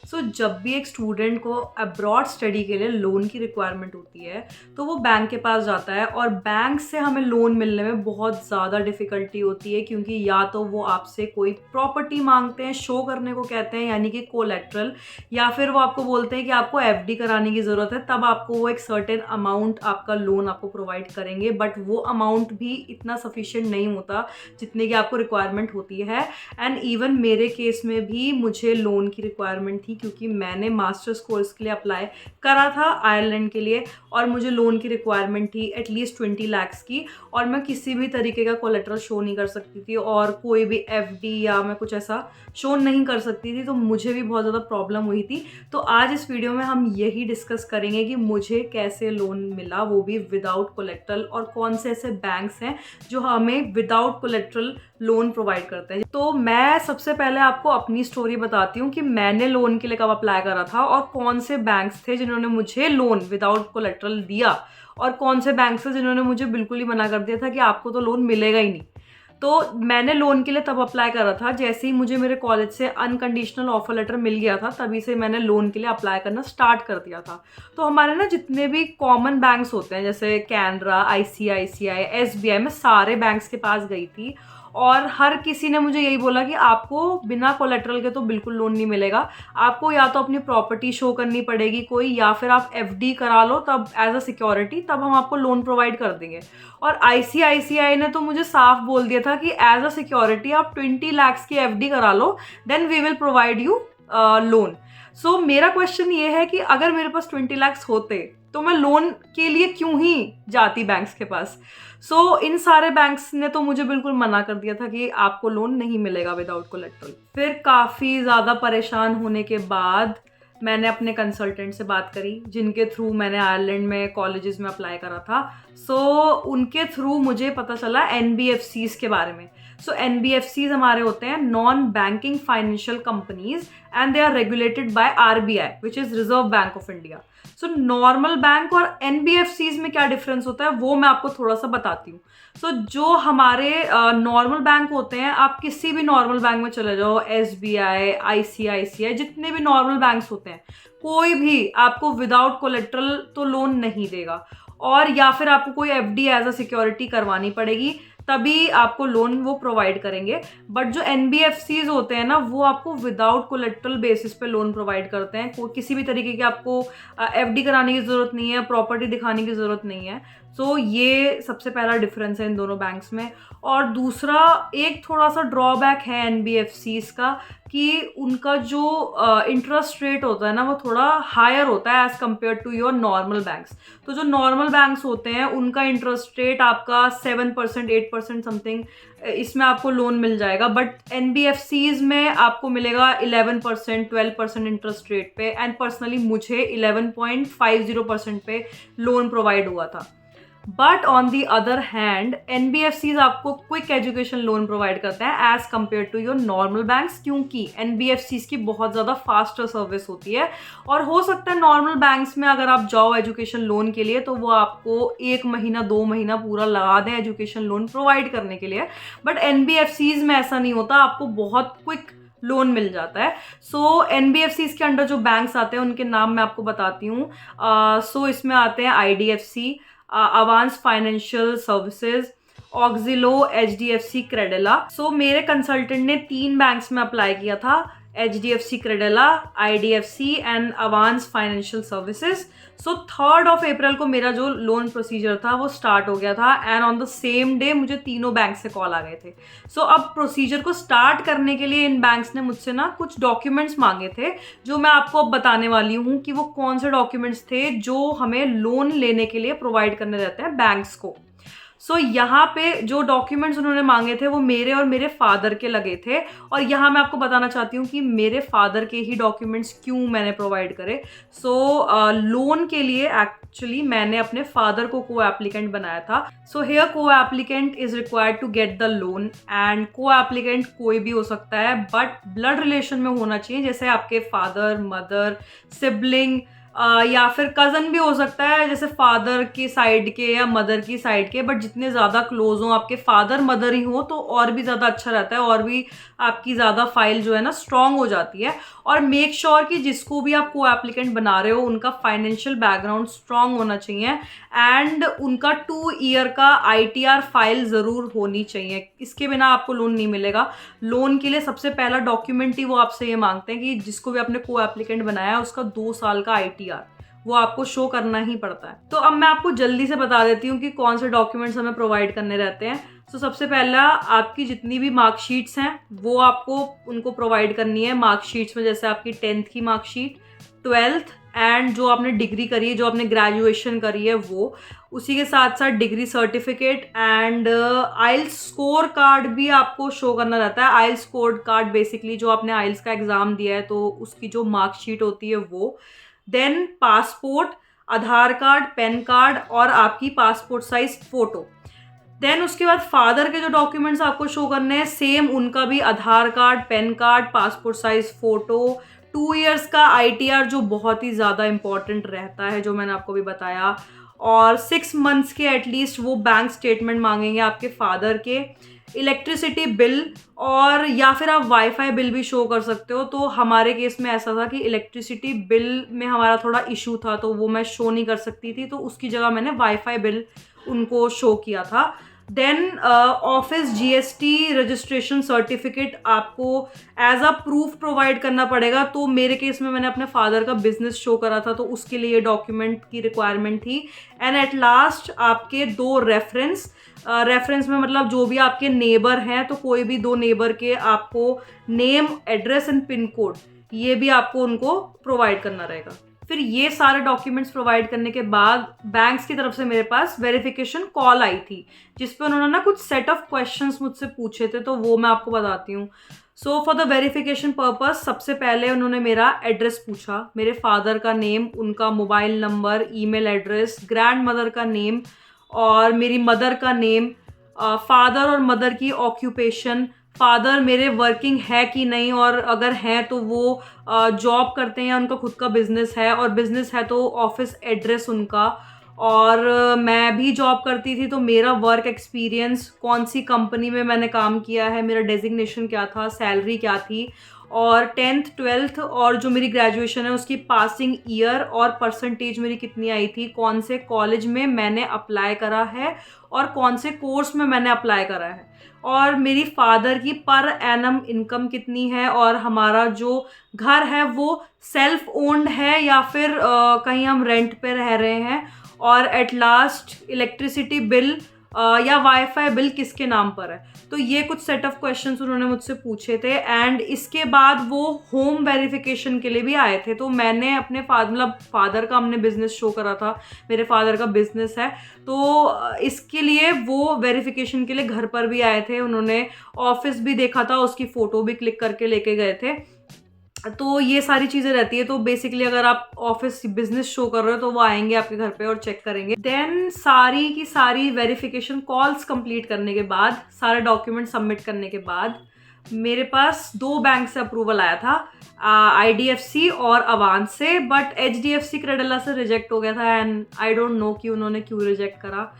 सो जब भी एक स्टूडेंट को अब्रॉड स्टडी के लिए लोन की रिक्वायरमेंट होती है तो वो बैंक के पास जाता है, और बैंक से हमें लोन मिलने में बहुत ज़्यादा डिफ़िकल्टी होती है, क्योंकि या तो वो आपसे कोई प्रॉपर्टी मांगते हैं, शो करने को कहते हैं यानी कि कोलेट्रल, या फिर वो आपको बोलते हैं कि आपको एफडी कराने की ज़रूरत है, तब आपको वो एक सर्टेन अमाउंट आपका लोन आपको प्रोवाइड करेंगे। बट वो अमाउंट भी इतना सफिशिएंट नहीं होता जितने की आपको रिक्वायरमेंट होती है। एंड इवन मेरे केस में भी मुझे लोन की रिक्वायरमेंट थी, क्योंकि मैंने मास्टर्स कोर्स के लिए अप्लाई करा था आयरलैंड के लिए, और मुझे लोन की रिक्वायरमेंट थी एटलीस्ट 20 लाख्स की, और मैं किसी भी तरीके का कोलेट्रल शो नहीं कर सकती थी और कोई भी एफडी या मैं कुछ ऐसा शो नहीं कर सकती थी, तो मुझे भी बहुत ज़्यादा प्रॉब्लम हुई थी। तो आज इस वीडियो में हम यही डिस्कस करेंगे कि मुझे कैसे लोन मिला, वो भी विदाउट कोलेट्रल, और कौन से ऐसे बैंक्स हैं जो हमें विदाउट कोलेट्रल लोन प्रोवाइड करते हैं। तो मैं सबसे पहले आपको अपनी स्टोरी बताती हूँ कि मैंने लोन के लिए कब अप्लाई करा था और कौन से बैंक्स थे जिन्होंने मुझे लोन विदाउट कोलेट्रल दिया, और कौन से बैंक्स थे जिन्होंने मुझे बिल्कुल ही मना कर दिया था कि आपको तो लोन मिलेगा ही नहीं। तो मैंने लोन के लिए तब अप्लाई करा था जैसे ही मुझे मेरे कॉलेज से अनकंडीशनल ऑफर लेटर मिल गया था, तभी से मैंने लोन के लिए अप्लाई करना स्टार्ट कर दिया था। तो हमारे ना जितने भी कॉमन बैंक्स होते हैं जैसे कैनरा, आईसीआईसीआई, एसबीआई, मैं सारे बैंक्स के पास गई थी, और हर किसी ने मुझे यही बोला कि आपको बिना कोलेट्रल के तो बिल्कुल लोन नहीं मिलेगा, आपको या तो अपनी प्रॉपर्टी शो करनी पड़ेगी कोई, या फिर आप एफडी करा लो तब एज अ सिक्योरिटी, तब हम आपको लोन प्रोवाइड कर देंगे। और आईसीआईसीआई ने तो मुझे साफ बोल दिया था कि एज अ सिक्योरिटी आप 20 लाख्स की एफडी करा लो, then we will provide you loan. So मेरा क्वेश्चन ये है कि अगर मेरे पास 20 लाख्स होते तो मैं लोन के लिए क्यों ही जाती बैंक्स के पास। इन सारे बैंक्स ने तो मुझे बिल्कुल मना कर दिया था कि आपको लोन नहीं मिलेगा विदाउट कोलेट्रल। फिर काफ़ी ज़्यादा परेशान होने के बाद मैंने अपने कंसल्टेंट से बात करी जिनके थ्रू मैंने आयरलैंड में कॉलेजेस में अप्लाई करा था। उनके थ्रू मुझे पता चला एनबीएफसीज के बारे में। एनबीएफसीज हमारे होते हैं non banking financial companies, and they are regulated by RBI which is Reserve Bank of India. Normal bank और एनबीएफसीज में क्या डिफरेंस होता है वो मैं आपको थोड़ा सा बताती हूँ। जो हमारे नॉर्मल बैंक होते हैं, आप किसी भी नॉर्मल बैंक में चले जाओ, एसबीआई, आईसीआईसीआई, जितने भी नॉर्मल बैंक्स होते हैं, कोई भी आपको विदाउट कोलेट्रल तो लोन नहीं देगा, और या फिर आपको कोई एफडी एज अ सिक्योरिटी करवानी पड़ेगी, तभी आपको लोन वो प्रोवाइड करेंगे। बट जो एनबीएफसीज होते हैं ना, वो आपको विदाउट कोलेट्रल बेसिस पे लोन प्रोवाइड करते हैं। किसी भी तरीके की आपको एफडी कराने की ज़रूरत नहीं है, प्रॉपर्टी दिखाने की ज़रूरत नहीं है। ये सबसे पहला डिफरेंस है इन दोनों बैंक्स में। और दूसरा एक थोड़ा सा ड्रॉबैक है एनबीएफसीज का कि उनका जो इंटरेस्ट रेट होता है ना, वो थोड़ा हायर होता है as compare to your normal banks. जो नॉर्मल बैंक्स होते हैं उनका इंटरेस्ट रेट आपका 7%, 8% समथिंग, इसमें आपको लोन मिल जाएगा। बट एनबीएफसीज में आपको मिलेगा 11%, 12% इंटरेस्ट रेट पे, एंड पर्सनली मुझे 11.50% पे लोन प्रोवाइड हुआ था। But on the other hand NBFCs आपको क्विक एजुकेशन लोन प्रोवाइड करते हैं as compare to your normal banks, क्योंकि एनबीएफसीज की बहुत ज़्यादा फास्टर सर्विस होती है। और हो सकता है नॉर्मल बैंक्स में अगर आप जाओ एजुकेशन लोन के लिए तो वो आपको 1 महीना 2 महीना पूरा लगा दें एजुकेशन लोन प्रोवाइड करने के लिए, बट एनबीएफसीज में ऐसा नहीं होता, आपको बहुत क्विक लोन मिल जाता है। एनबीएफसीज के अंडर जो बैंक्स आते हैं उनके नाम मैं आपको बताती हूँ। इसमें आते हैं IDFC, Avanse financial services, Auxilo, HDFC, Credila. मेरे कंसल्टेंट ने 3 बैंक्स में अप्लाई किया था, HDFC, Credila, IDFC and Avanse financial services. 3rd of April को मेरा जो लोन प्रोसीजर था वो स्टार्ट हो गया था, and on the same day मुझे तीनों बैंक से कॉल आ गए थे। अब प्रोसीजर को स्टार्ट करने के लिए इन बैंक्स ने मुझसे ना कुछ डॉक्यूमेंट्स मांगे थे, जो मैं आपको अब बताने वाली हूँ कि वो कौन से डॉक्यूमेंट्स थे जो हमें लोन लेने के लिए प्रोवाइड करने रहते हैं बैंक्स को। यहाँ पे जो डॉक्यूमेंट्स उन्होंने मांगे थे वो मेरे और मेरे फादर के लगे थे, और यहाँ मैं आपको बताना चाहती हूँ कि मेरे फादर के ही डॉक्यूमेंट्स क्यों मैंने प्रोवाइड करे। लोन के लिए एक्चुअली मैंने अपने फादर को को एप्लीकेंट बनाया था। Here co applicant is required to get the loan, and co applicant कोई भी हो सकता है, बट ब्लड रिलेशन में होना चाहिए, जैसे आपके फादर, मदर, सिबलिंग, या फिर कज़न भी हो सकता है, जैसे फादर की साइड के या मदर की साइड के, बट जितने ज़्यादा क्लोज हों आपके फादर मदर ही हो तो और भी ज़्यादा अच्छा रहता है, और भी आपकी ज़्यादा फाइल जो है ना स्ट्रांग हो जाती है। और मेक श्योर कि जिसको भी आप को एप्लीकेंट बना रहे हो उनका फाइनेंशियल बैकग्राउंड स्ट्रांग होना चाहिए, एंड उनका 2 ईयर का ITR फाइल ज़रूर होनी चाहिए। इसके बिना आपको लोन नहीं मिलेगा। लोन के लिए सबसे पहला डॉक्यूमेंट ही वो आपसे ये मांगते हैं कि जिसको भी आपने को एप्लीकेंट बनाया है उसका 2 साल का ITR वो आपको शो करना ही पड़ता है। तो अब मैं आपको जल्दी से बता देती हूँ कि कौन से डॉक्यूमेंट्स हमें प्रोवाइड करने रहते हैं। तो सबसे पहला, आपकी जितनी भी मार्कशीट्स हैं वो आपको उनको प्रोवाइड करनी है। मार्कशीट्स में जैसे आपकी 10th की मार्कशीट, 12th एंड जो आपने डिग्री करी है, जो आपने ग्रेजुएशन करी है वो, उसी के साथ साथ degree certificate and IELTS score card भी आपको शो करना रहता है। आइल्स स्कोर कार्ड बेसिकली जो आपने आइल्स का एग्जाम दिया है तो उसकी जो मार्कशीट होती है वो, देन पासपोर्ट, आधार कार्ड, पैन कार्ड और आपकी पासपोर्ट साइज फोटो। देन उसके बाद फादर के जो डॉक्यूमेंट्स आपको शो करने हैं सेम उनका भी Aadhaar card, PAN card, passport size photo, 2 years का ITR जो बहुत ही ज़्यादा इंपॉर्टेंट रहता है जो मैंने आपको भी बताया, और 6 मंथ्स के एटलीस्ट वो बैंक स्टेटमेंट मांगेंगे आपके फादर के, इलेक्ट्रिसिटी बिल, और या फिर आप वाईफाई बिल भी शो कर सकते हो। तो हमारे केस में ऐसा था कि इलेक्ट्रिसिटी बिल में हमारा थोड़ा इशू था तो वो मैं शो नहीं कर सकती थी, तो उसकी जगह मैंने वाईफाई बिल उनको शो किया था। Then office GST registration certificate आपको एज अ प्रूफ प्रोवाइड करना पड़ेगा। तो मेरे केस में मैंने अपने फादर का बिजनेस शो करा था तो उसके लिए ये डॉक्यूमेंट की रिक्वायरमेंट थी। एंड एट लास्ट आपके 2 रेफरेंस, रेफरेंस में मतलब जो भी आपके नेबर हैं, तो कोई भी 2 नेबर के आपको name, address and pin code ये भी आपको उनको प्रोवाइड करना रहेगा। फिर ये सारे डॉक्यूमेंट्स प्रोवाइड करने के बाद बैंक्स की तरफ से मेरे पास वेरिफिकेशन कॉल आई थी जिस पे उन्होंने ना कुछ सेट ऑफ क्वेश्चंस मुझसे पूछे थे, तो वो मैं आपको बताती हूँ। So for the verification purpose सबसे पहले उन्होंने मेरा एड्रेस पूछा, मेरे फादर का नेम, उनका mobile number, email address, grand mother का नेम और मेरी मदर का नेम, फादर और मदर की ऑक्यूपेशन, फादर मेरे वर्किंग है कि नहीं, और अगर हैं तो वो जॉब करते हैं या उनका खुद का बिजनेस है, और बिजनेस है तो ऑफिस एड्रेस उनका, और मैं भी जॉब करती थी तो मेरा वर्क एक्सपीरियंस, कौन सी कंपनी में मैंने काम किया है, मेरा डेजिग्नेशन क्या था, सैलरी क्या थी, और 10th 12th और जो मेरी ग्रेजुएशन है उसकी पासिंग ईयर और परसेंटेज मेरी कितनी आई थी, कौन से कॉलेज में मैंने अप्लाई करा है और कौन से कोर्स में मैंने अप्लाई करा है, और मेरी फादर की पर एनम इनकम कितनी है, और हमारा जो घर है वो सेल्फ ओन्ड है या फिर कहीं हम रेंट पे रह रहे हैं, और एट लास्ट इलेक्ट्रिसिटी बिल या वाईफाई बिल किसके नाम पर है। तो ये कुछ सेट ऑफ क्वेश्चंस उन्होंने मुझसे पूछे थे। एंड इसके बाद वो होम वेरिफिकेशन के लिए भी आए थे, तो मैंने अपने फादर का हमने बिजनेस शो करा था, मेरे फादर का बिजनेस है, तो इसके लिए वो वेरिफिकेशन के लिए घर पर भी आए थे। उन्होंने ऑफिस भी देखा था, उसकी फ़ोटो भी क्लिक करके लेके गए थे। तो ये सारी चीज़ें रहती है। तो बेसिकली अगर आप ऑफिस बिजनेस शो कर रहे हो तो वो आएंगे आपके घर पे और चेक करेंगे। देन सारी की सारी वेरिफिकेशन कॉल्स कंप्लीट करने के बाद, सारे डॉक्यूमेंट सबमिट करने के बाद, मेरे पास 2 बैंक से अप्रूवल आया था, IDFC और अवांस से, बट HDFC क्रेडेला से रिजेक्ट हो गया था। एंड आई डोंट नो कि उन्होंने क्यों रिजेक्ट करा,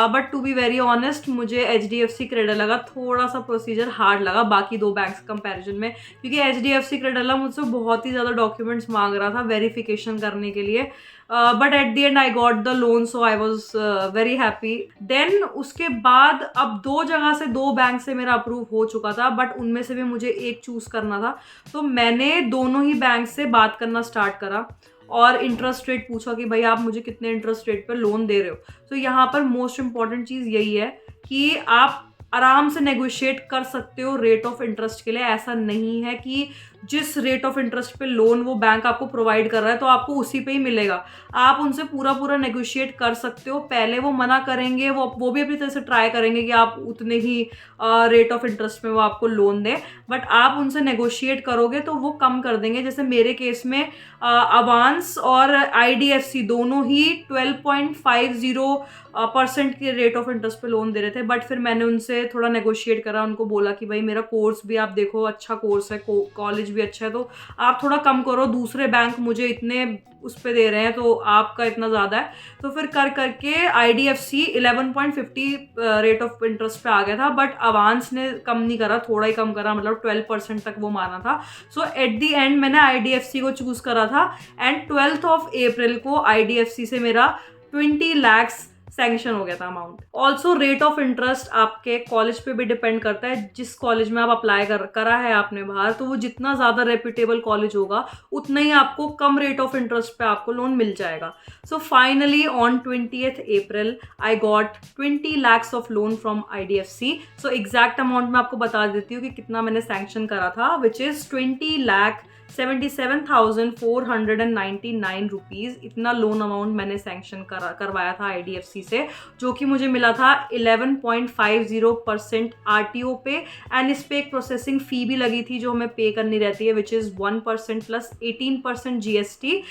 but to be very honest मुझे HDFC क्रेडेला का थोड़ा सा प्रोसीजर हार्ड लगा बाकी 2 बैंक्स कंपैरिजन में, क्योंकि HDFC क्रेडेला मुझसे बहुत ही ज़्यादा डॉक्यूमेंट्स मांग रहा था वेरिफिकेशन करने के लिए, but at the end I got the loan, so I was very happy. Then उसके बाद अब 2 जगह से 2 बैंक से मेरा अप्रूव हो चुका था, बट उनमें से भी मुझे एक चूज़ करना था, तो मैंने दोनों ही बैंक से बात करना स्टार्ट करा और इंटरेस्ट रेट पूछा कि भाई आप मुझे कितने इंटरेस्ट रेट पर लोन दे रहे हो। तो यहाँ पर मोस्ट इंपॉर्टेंट चीज़ यही है कि आप आराम से नेगोशिएट कर सकते हो रेट ऑफ इंटरेस्ट के लिए। ऐसा नहीं है कि जिस रेट ऑफ इंटरेस्ट पे लोन वो बैंक आपको प्रोवाइड कर रहा है तो आपको उसी पे ही मिलेगा। आप उनसे पूरा नेगोशिएट कर सकते हो। पहले वो मना करेंगे, वो भी अपनी तरह से ट्राई करेंगे कि आप उतने ही रेट ऑफ इंटरेस्ट में वो आपको लोन दें, बट आप उनसे नेगोशिएट करोगे तो वो कम कर देंगे। जैसे मेरे केस में अवांस और IDFC दोनों ही 12.50% के रेट ऑफ इंटरेस्ट पे लोन दे रहे थे, बट फिर मैंने उनसे थोड़ा नेगोशिएट करा, उनको बोला कि भाई मेरा कोर्स भी आप देखो अच्छा कोर्स है, कॉलेज भी अच्छा है, तो आप थोड़ा कम करो, दूसरे बैंक मुझे इतने उस पे दे रहे हैं तो आपका इतना ज़्यादा है। तो फिर कर करके IDFC 11.50 रेट ऑफ इंटरेस्ट पे आ गया था, बट अवांस ने कम नहीं करा, थोड़ा ही कम करा, मतलब 12% तक वो माना था। सो एट द एंड मैंने IDFC को चूज़ करा था एंड 12 अप्रैल को IDFC से मेरा 20 lakhs सैंक्शन हो गया था amount. Also rate of interest आपके कॉलेज पे भी डिपेंड करता है, जिस कॉलेज में आप अप्लाई करा है आपने बाहर, तो वो जितना ज़्यादा रेप्यूटेबल कॉलेज होगा उतना ही आपको कम रेट ऑफ इंटरेस्ट पे आपको लोन मिल जाएगा। So finally on 20th April I got 20 lakhs of loan from IDFC। So exact amount मैं आपको बता देती हूँ कि कितना मैंने सैंक्शन करा था, विच इज़ 20,77,499 रुपीज़। इतना लोन अमाउंट मैंने सैंक्शन करवाया था IDFC से, जो कि मुझे मिला था 11.50% RTO पे, एंड इस पे एक प्रोसेसिंग फ़ी भी लगी थी जो हमें पे करनी रहती है, which is 1% plus 18% GST,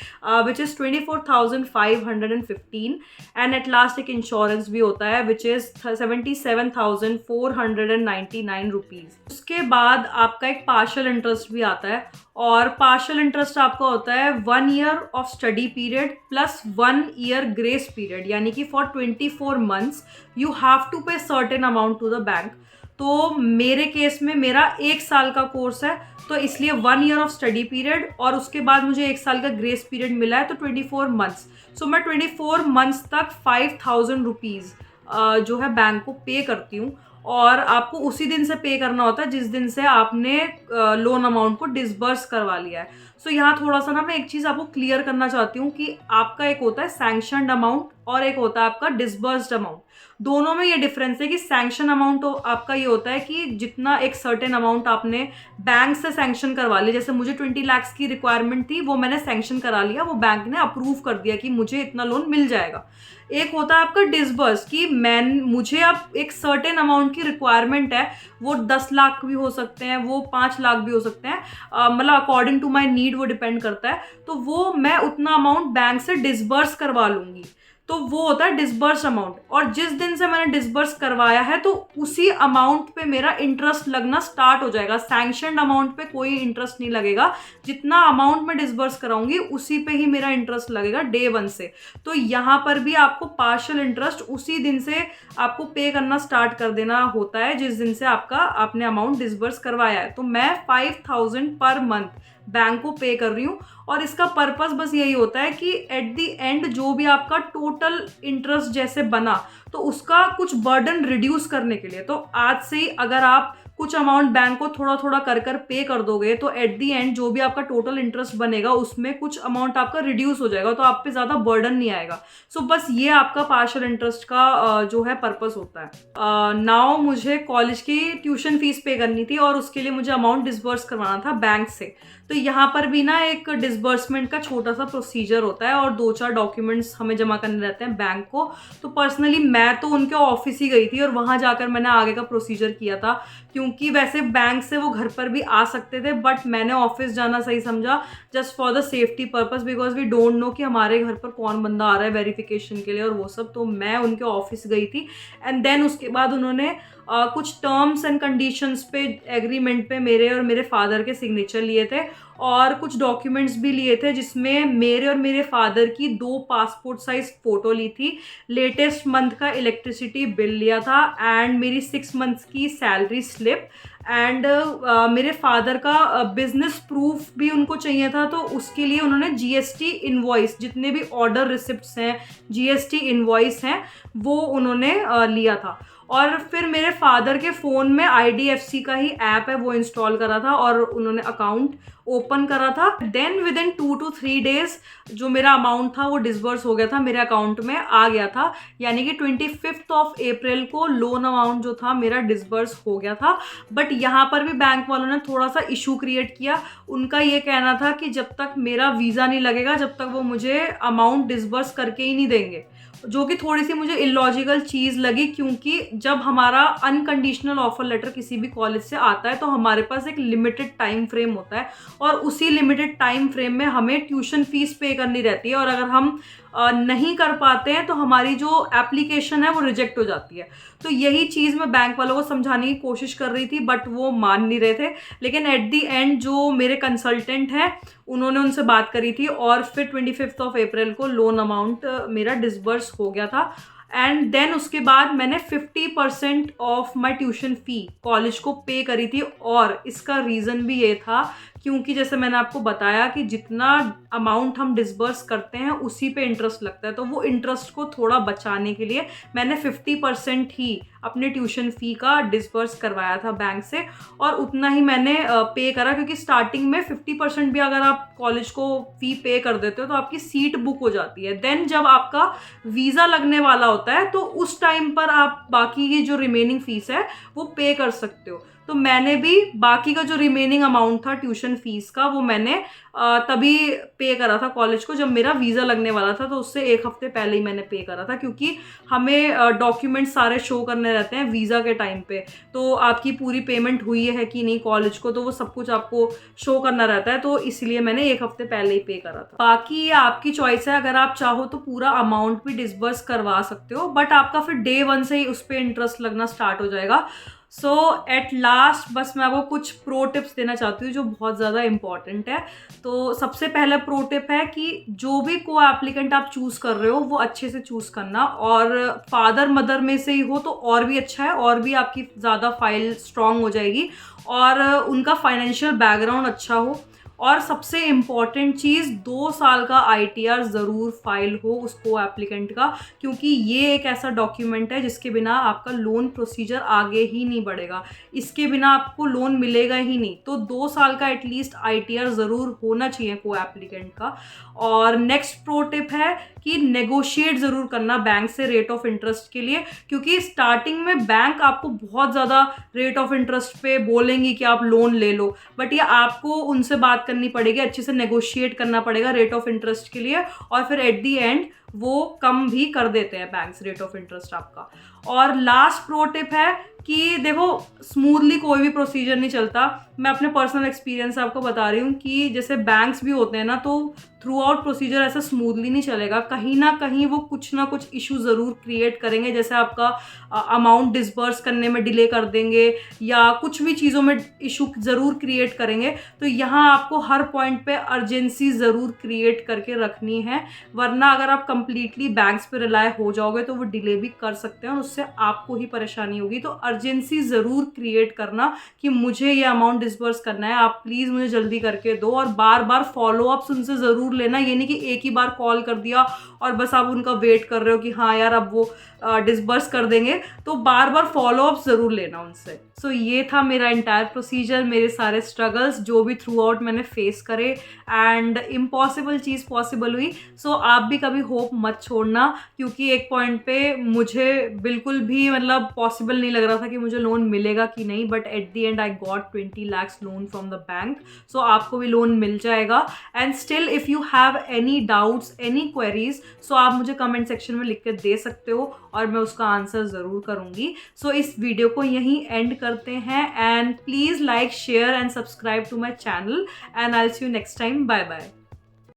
which is 24,515, and at last एक इंश्योरेंस भी होता है, विच इज़ 77,499 रुपीज़। उसके बाद आपका एक पार्शियल इंटरेस्ट भी आता है, और पार्शियल इंटरेस्ट आपका होता है 1 year of study period plus 1 year grace period, यानी कि for 24 months you have to pay certain amount to the bank. तो मेरे केस में मेरा 1 साल का कोर्स है, तो इसलिए 1 year ऑफ स्टडी पीरियड और उसके बाद मुझे 1 साल का ग्रेस पीरियड मिला है, तो 24 months। सो मैं 24 months तक 5,000 रुपीज़ जो है बैंक को पे करती हूँ, और आपको उसी दिन से पे करना होता है जिस दिन से आपने लोन अमाउंट को डिसबर्स करवा लिया है। सो यहाँ थोड़ा सा ना मैं एक चीज़ आपको क्लियर करना चाहती हूँ कि आपका एक होता है सैंक्शनड अमाउंट और एक होता है आपका डिसबर्स्ड अमाउंट। दोनों में ये डिफरेंस है कि सैंक्शन अमाउंट तो आपका ये होता है कि जितना एक सर्टेन अमाउंट आपने बैंक से सैंक्शन करवा लिया, जैसे मुझे 20 lakhs की रिक्वायरमेंट थी, वो मैंने सैंक्शन करा लिया, वो बैंक ने अप्रूव कर दिया कि मुझे इतना लोन मिल जाएगा। एक होता है आपका डिसबर्स कि मुझे अब एक सर्टेन अमाउंट की रिक्वायरमेंट है, वो 10 लाख भी हो सकते हैं, वो 5 लाख भी हो सकते हैं, मतलब अकॉर्डिंग टू माई नीड वो डिपेंड करता है। तो वो मैं उतना अमाउंट बैंक से डिसबर्स करवा लूँगी, तो वो होता है डिसबर्स अमाउंट। और जिस दिन से मैंने डिसबर्स करवाया है तो उसी अमाउंट पे मेरा इंटरेस्ट लगना स्टार्ट हो जाएगा। सैंक्शनड अमाउंट पे कोई इंटरेस्ट नहीं लगेगा, जितना अमाउंट मैं डिसबर्स कराऊंगी उसी पे ही मेरा इंटरेस्ट लगेगा डे 1 से। तो यहाँ पर भी आपको पार्शियल इंटरेस्ट उसी दिन से आपको पे करना स्टार्ट कर देना होता है जिस दिन से आपने अमाउंट डिसबर्स करवाया है। तो मैं 5,000 पर मंथ बैंक को पे कर रही हूँ, और इसका पर्पस बस यही होता है कि एट द एंड जो भी आपका टोटल इंटरेस्ट जैसे बना, तो उसका कुछ बर्डन रिड्यूस करने के लिए। तो आज से ही अगर आप कुछ अमाउंट बैंक को थोड़ा थोड़ा कर पे कर दोगे, तो एट दी एंड जो भी आपका टोटल इंटरेस्ट बनेगा उसमें कुछ अमाउंट आपका रिड्यूस हो जाएगा, तो आप पे ज़्यादा बर्डन नहीं आएगा। सो बस ये आपका पार्शियल इंटरेस्ट का जो है पर्पस होता है। नाउ मुझे कॉलेज की ट्यूशन फीस पे करनी थी और उसके लिए मुझे अमाउंट डिसबर्स करवाना था बैंक से। तो यहाँ पर भी ना एक डिसबर्समेंट का छोटा सा प्रोसीजर होता है और 2-4 डॉक्यूमेंट्स हमें जमा करने रहते हैं बैंक को। तो पर्सनली मैं तो उनके ऑफिस ही गई थी और वहाँ जाकर मैंने आगे का प्रोसीजर किया था, क्योंकि वैसे बैंक से वो घर पर भी आ सकते थे, बट मैंने ऑफिस जाना सही समझा just for the safety purpose, because we don't know कि हमारे घर पर कौन बंदा आ रहा है वेरिफिकेशन के लिए और वो सब। तो मैं उनके ऑफिस गई थी, एंड देन उसके बाद उन्होंने कुछ टर्म्स एंड कंडीशंस पे एग्रीमेंट पे मेरे और मेरे फादर के सिग्नेचर लिए थे, और कुछ डॉक्यूमेंट्स भी लिए थे जिसमें मेरे और मेरे फादर की 2 पासपोर्ट साइज फ़ोटो ली थी, लेटेस्ट मंथ का इलेक्ट्रिसिटी बिल लिया था, एंड मेरी 6 मंथ्स की सैलरी स्लिप, एंड मेरे फादर का बिजनेस प्रूफ भी उनको चाहिए था। तो उसके लिए उन्होंने GST इनवॉइस, जितने भी ऑर्डर रिसिप्ट्स हैं, GST इनवॉइस हैं, वो उन्होंने लिया था। और फिर मेरे फादर के फ़ोन में IDFC का ही ऐप है वो इंस्टॉल करा था और उन्होंने अकाउंट ओपन करा था। Then within 2 to 3 days जो मेरा अमाउंट था वो डिसबर्स हो गया था, मेरे अकाउंट में आ गया था, यानी कि 25 अप्रैल को लोन अमाउंट जो था मेरा डिसबर्स हो गया था। बट यहाँ पर भी बैंक वालों ने थोड़ा सा इशू क्रिएट किया। उनका ये कहना था कि जब तक मेरा वीज़ा नहीं लगेगा जब तक वो मुझे अमाउंट डिसबर्स करके ही नहीं देंगे, जो कि थोड़ी सी मुझे इलॉजिकल चीज़ लगी, क्योंकि जब हमारा अनकंडीशनल ऑफर लेटर किसी भी कॉलेज से आता है तो हमारे पास एक लिमिटेड टाइम फ्रेम होता है, और उसी लिमिटेड टाइम फ्रेम में हमें ट्यूशन फीस पे करनी रहती है। और अगर हम नहीं कर पाते हैं तो हमारी जो एप्लीकेशन है वो रिजेक्ट हो जाती है। तो यही चीज़ मैं बैंक वालों को समझाने की कोशिश कर रही थी, बट वो मान नहीं रहे थे। लेकिन एट दी एंड जो मेरे कंसल्टेंट हैं उन्होंने उनसे बात करी थी और फिर 25 अप्रैल को लोन अमाउंट मेरा डिसबर्स हो गया था। एंड देन उसके बाद मैंने 50% of my tuition fee college को पे करी थी। और इसका रीज़न भी ये था क्योंकि जैसे मैंने आपको बताया कि जितना अमाउंट हम डिसबर्स करते हैं उसी पे इंटरेस्ट लगता है, तो वो इंटरेस्ट को थोड़ा बचाने के लिए मैंने 50% ही अपने ट्यूशन फ़ी का डिसबर्स करवाया था बैंक से, और उतना ही मैंने पे करा। क्योंकि स्टार्टिंग में 50% भी अगर आप कॉलेज को फ़ी पे कर देते हो तो आपकी सीट बुक हो जाती है। देन जब आपका वीज़ा लगने वाला होता है तो उस टाइम पर आप बाकी की जो रिमेनिंग फ़ीस है वो पे कर सकते हो। तो मैंने भी बाकी का जो रिमेनिंग अमाउंट था ट्यूशन फीस का वो मैंने तभी पे करा था कॉलेज को जब मेरा वीज़ा लगने वाला था, तो उससे 1 हफ्ते पहले ही मैंने पे करा था। क्योंकि हमें डॉक्यूमेंट सारे शो करने रहते हैं वीज़ा के टाइम पे, तो आपकी पूरी पेमेंट हुई है कि नहीं कॉलेज को, तो वो सब कुछ आपको शो करना रहता है। तो इसलिए मैंने 1 हफ्ते पहले ही पे करा था। बाकी आपकी चॉइस है, अगर आप चाहो तो पूरा अमाउंट भी डिसबर्स करवा सकते हो, बट आपका फिर डे 1 से ही उस पर इंटरेस्ट लगना स्टार्ट हो जाएगा। सो एट लास्ट बस मैं आपको कुछ प्रो टिप्स देना चाहती हूँ जो बहुत ज़्यादा इंपॉर्टेंट है। तो सबसे पहला प्रो टिप है कि जो भी को एप्लीकेंट आप चूज़ कर रहे हो वो अच्छे से चूज़ करना, और फादर मदर में से ही हो तो और भी अच्छा है, और भी आपकी ज़्यादा फाइल स्ट्रांग हो जाएगी, और उनका फाइनेंशियल बैकग्राउंड अच्छा हो। और सबसे इम्पॉर्टेंट चीज़ 2 साल का ITR ज़रूर फाइल हो उस को एप्लीकेंट का, क्योंकि ये एक ऐसा डॉक्यूमेंट है जिसके बिना आपका लोन प्रोसीजर आगे ही नहीं बढ़ेगा, इसके बिना आपको लोन मिलेगा ही नहीं। तो 2 साल का एटलीस्ट ITR ज़रूर होना चाहिए को एप्लीकेंट का। और नेक्स्ट प्रो टिप है कि नेगोशिएट ज़रूर करना बैंक से रेट ऑफ इंटरेस्ट के लिए, क्योंकि स्टार्टिंग में बैंक आपको बहुत ज़्यादा रेट ऑफ इंटरेस्ट पे बोलेंगी कि आप लोन ले लो, बट ये आपको उनसे बात करनी पड़ेगी, अच्छे से नेगोशिएट करना पड़ेगा रेट ऑफ इंटरेस्ट के लिए, और फिर एट दी एंड वो कम भी कर देते हैं बैंक्स रेट ऑफ इंटरेस्ट आपका। और लास्ट प्रो टिप है कि देखो स्मूथली कोई भी प्रोसीजर नहीं चलता। मैं अपने पर्सनल एक्सपीरियंस से आपको बता रही हूँ कि जैसे बैंक्स भी होते हैं ना, तो थ्रू आउट प्रोसीजर ऐसा स्मूथली नहीं चलेगा, कहीं ना कहीं वो कुछ ना कुछ इशू ज़रूर क्रिएट करेंगे। जैसे आपका अमाउंट डिसबर्स करने में डिले कर देंगे या कुछ भी चीज़ों में इशू ज़रूर क्रिएट करेंगे। तो यहाँ आपको हर पॉइंट पे अर्जेंसी ज़रूर क्रिएट करके रखनी है, वरना अगर आप कंप्लीटली बैंक्स पे रिलाय हो जाओगे तो वो डिले भी कर सकते हैं और उससे आपको ही परेशानी होगी। तो अर्जेंसी ज़रूर क्रिएट करना कि मुझे ये अमाउंट डिसबर्स करना है, आप प्लीज़ मुझे जल्दी करके दो, और बार बार फॉलोअप्स उनसे ज़रूर लेना। ये नहीं कि एक ही बार कॉल कर दिया और बस आप उनका वेट कर रहे हो कि हाँ यार अब वो डिसबर्स कर देंगे, तो बार बार फॉलोअप ज़रूर लेना उनसे। सो ये था मेरा इंटायर प्रोसीजर, मेरे सारे स्ट्रगल्स जो भी थ्रू आउट मैंने फेस करे, एंड इम्पॉसिबल चीज़ पॉसिबल हुई। सो आप भी कभी होप मत छोड़ना, क्योंकि एक पॉइंट पे मुझे बिल्कुल भी मतलब पॉसिबल नहीं लग रहा था कि मुझे लोन मिलेगा कि नहीं, but at the end I got 20 lakhs loan from the bank. So आपको भी लोन मिल जाएगा। And still if you have any doubts, any queries, so आप मुझे कमेंट सेक्शन में लिख के दे सकते हो और मैं उसका आंसर ज़रूर करूँगी। सो इस वीडियो को यहीं एंड करते हैं, and please like, share and subscribe to my channel, and I will see you next time. Bye bye.